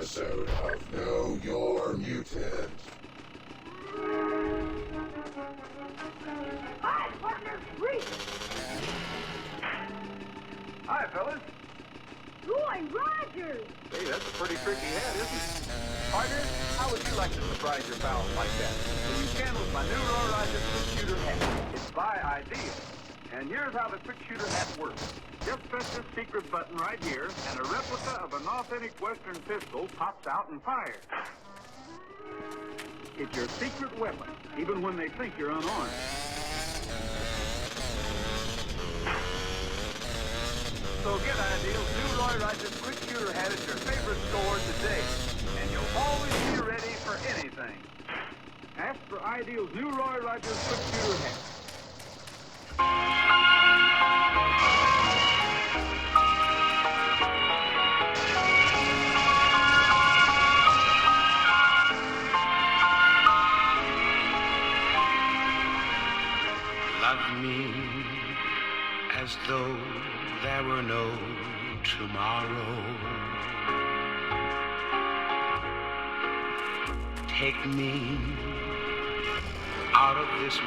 episode of Know Your Mutant. Hi, partner, Reese! Hi, fellas. Roy Rogers! Hey, that's a pretty tricky head, isn't it? Partner, how would you like to surprise your pals like that? Well, you can with my new Roy Rogers quick shooter hat. It's by Ideal. And here's how the quick shooter hat works. Just press this secret button right here, and a replica of an authentic Western pistol pops out and fires. It's your secret weapon, even when they think you're unarmed. So get Ideal's new Roy Rogers quick shooter hat at your favorite store today, and you'll always be ready for anything. Ask for Ideal's new Roy Rogers quick shooter hat. Love me as though there were no tomorrow. Take me out of this